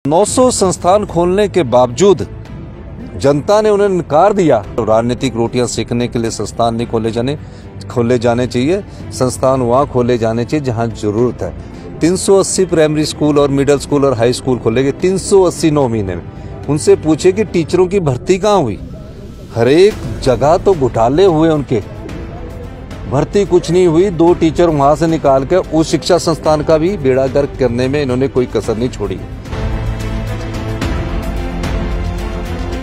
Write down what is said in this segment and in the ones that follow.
900 संस्थान खोलने के बावजूद जनता ने उन्हें नकार दिया। राजनीतिक रोटियां सेकने के लिए संस्थान नहीं खोले जाने चाहिए। संस्थान वहाँ खोले जाने चाहिए जहाँ जरूरत है। 380 प्राइमरी स्कूल और मिडिल स्कूल और हाई स्कूल खोलेंगे, 380 9 महीने में। उनसे पूछे कि टीचरों की भर्ती कहाँ हुई। हर एक जगह तो घोटाले हुए, उनके भर्ती कुछ नहीं हुई। 2 टीचर वहां से निकाल के उस शिक्षा संस्थान का भी बेड़ा गर्क करने में इन्होंने कोई कसर नहीं छोड़ी।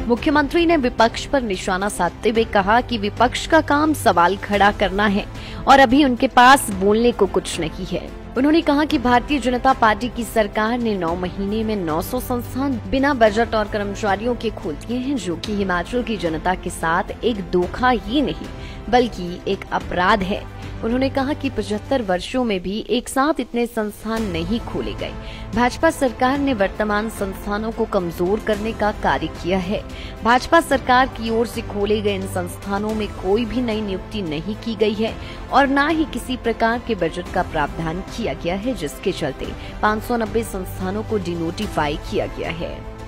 मुख्यमंत्री ने विपक्ष पर निशाना साधते हुए कहा कि विपक्ष का काम सवाल खड़ा करना है और अभी उनके पास बोलने को कुछ नहीं है। उन्होंने कहा कि भारतीय जनता पार्टी की सरकार ने 9 महीने में 900 संस्थान बिना बजट और कर्मचारियों के खोल दिए हैं, जो कि हिमाचल की जनता के साथ एक धोखा ही नहीं बल्कि एक अपराध है। उन्होंने कहा कि 75 वर्षों में भी एक साथ इतने संस्थान नहीं खोले गए। भाजपा सरकार ने वर्तमान संस्थानों को कमजोर करने का कार्य किया है। भाजपा सरकार की ओर से खोले गए इन संस्थानों में कोई भी नई नियुक्ति नहीं की गई है और न ही किसी प्रकार के बजट का प्रावधान किया गया है, जिसके चलते 590 संस्थानों को डिनोटिफाई किया गया है।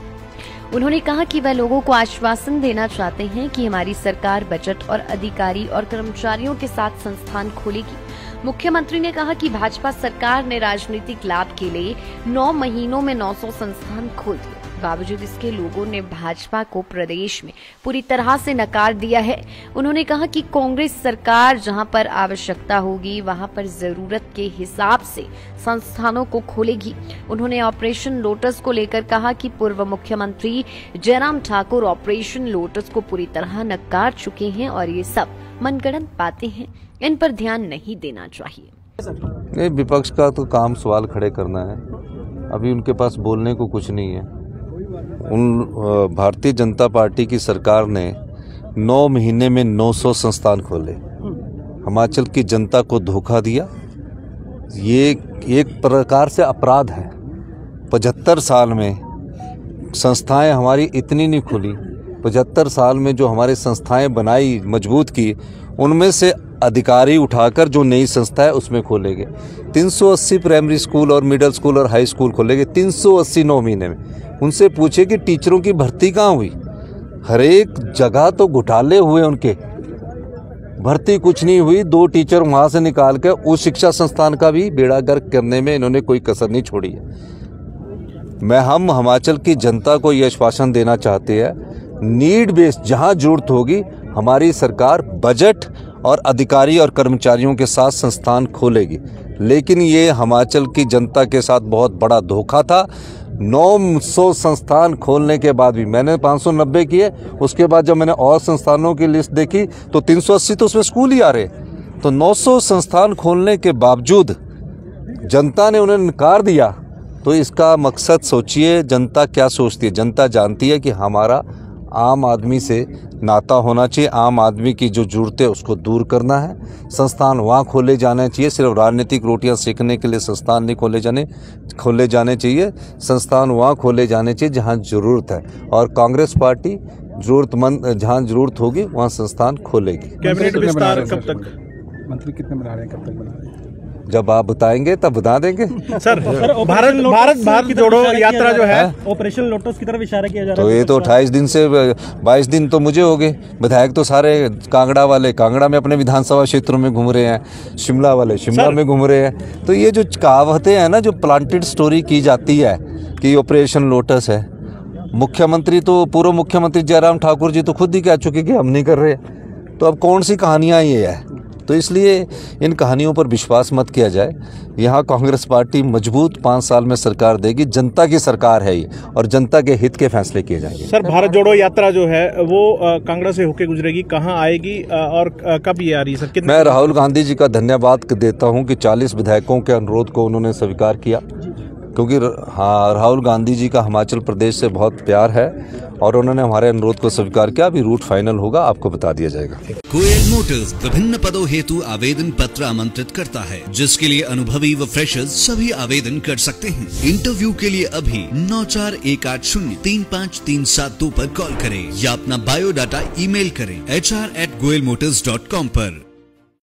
उन्होंने कहा कि वह लोगों को आश्वासन देना चाहते हैं कि हमारी सरकार बजट और अधिकारी और कर्मचारियों के साथ संस्थान खोलेगी। मुख्यमंत्री ने कहा कि भाजपा सरकार ने राजनीतिक लाभ के लिए 9 महीनों में 900 संस्थान खोल दिए। बावजूद इसके लोगों ने भाजपा को प्रदेश में पूरी तरह से नकार दिया है। उन्होंने कहा कि कांग्रेस सरकार जहां पर आवश्यकता होगी वहां पर जरूरत के हिसाब से संस्थानों को खोलेगी। उन्होंने ऑपरेशन लोटस को लेकर कहा कि पूर्व मुख्यमंत्री जयराम ठाकुर ऑपरेशन लोटस को पूरी तरह नकार चुके हैं और ये सब मनगढ़ंत बातें हैं, इन पर ध्यान नहीं देना चाहिए। विपक्ष का तो काम सवाल खड़े करना है। अभी उनके पास बोलने को कुछ नहीं है। भारतीय जनता पार्टी की सरकार ने 9 महीने में 900 संस्थान खोले, हिमाचल की जनता को धोखा दिया। ये एक प्रकार से अपराध है। 75 साल में संस्थाएं हमारी इतनी नहीं खुली। 75 साल में जो हमारी संस्थाएं बनाई, मजबूत की, उनमें से अधिकारी उठाकर जो नई संस्था है उसमें खोलेंगे। 380 प्राइमरी स्कूल और मिडिल स्कूल और हाई स्कूल खोलेंगे, 380 9 महीने में। उनसे पूछे कि टीचरों की भर्ती कहाँ हुई। हर एक जगह तो घोटाले हुए, उनके भर्ती कुछ नहीं हुई। 2 टीचर वहां से निकाल के उस शिक्षा संस्थान का भी बेड़ा गर्क करने में इन्होंने कोई कसर नहीं छोड़ी है। हम हिमाचल की जनता को यह आश्वासन देना चाहते हैं, नीड बेस्ड जहां जरूरत होगी हमारी सरकार बजट और अधिकारी और कर्मचारियों के साथ संस्थान खोलेगी। लेकिन ये हिमाचल की जनता के साथ बहुत बड़ा धोखा था। 900 संस्थान खोलने के बाद भी मैंने 590 किए। उसके बाद जब मैंने और संस्थानों की लिस्ट देखी तो 380 तो उसमें स्कूल ही आ रहे। तो 900 संस्थान खोलने के बावजूद जनता ने उन्हें नकार दिया। तो इसका मकसद सोचिए, जनता क्या सोचती है। जनता जानती है कि हमारा आम आदमी से नाता होना चाहिए, आम आदमी की जो जरूरत है उसको दूर करना है। संस्थान वहाँ खोले जाने चाहिए। सिर्फ राजनीतिक रोटियां सेकने के लिए संस्थान नहीं खोले जाने चाहिए। संस्थान वहाँ खोले जाने चाहिए जहाँ ज़रूरत है। और कांग्रेस पार्टी ज़रूरतमंद जहाँ ज़रूरत होगी वहाँ संस्थान खोलेगी। कैबिनेट विस्तार कब तक? मंत्री कितने बना रहे हैं, कब तक बना रहे हैं? जब आप बताएंगे तब बता देंगे। सर, भारत की जोड़ो यात्रा जो है ऑपरेशन लोटस की तरफ इशारा किया जा रहा है। तो ये तो 28 दिन से 22 दिन तो मुझे हो गए। विधायक तो सारे कांगड़ा वाले कांगड़ा में अपने विधानसभा क्षेत्रों में घूम रहे हैं, शिमला वाले शिमला में घूम रहे हैं। तो ये जो कहावतें हैं ना, जो प्लांटेड स्टोरी की जाती है कि ऑपरेशन लोटस है। मुख्यमंत्री तो पूर्व मुख्यमंत्री जयराम ठाकुर जी तो खुद ही कह चुके कि हम नहीं कर रहे। तो अब कौन सी कहानियाँ ये है। तो इसलिए इन कहानियों पर विश्वास मत किया जाए। यहाँ कांग्रेस पार्टी मजबूत 5 साल में सरकार देगी। जनता की सरकार है ये और जनता के हित के फैसले किए जाएंगे। सर, भारत जोड़ो यात्रा जो है वो कांगड़ा से होकर गुजरेगी, कहाँ आएगी और कब ये आ रही है सर? मैं राहुल गांधी जी का धन्यवाद देता हूँ कि 40 विधायकों के अनुरोध को उन्होंने स्वीकार किया, क्योंकि हाँ, राहुल गांधी जी का हिमाचल प्रदेश से बहुत प्यार है और उन्होंने हमारे अनुरोध को स्वीकार किया। अभी रूट फाइनल होगा, आपको बता दिया जाएगा। गोयल मोटर्स विभिन्न पदों हेतु आवेदन पत्र आमंत्रित करता है, जिसके लिए अनुभवी व फ्रेशर्स सभी आवेदन कर सकते हैं। इंटरव्यू के लिए अभी 9418035372 पर कॉल करें या अपना बायोडाटा ईमेल करें hr@goyalmotors.com पर।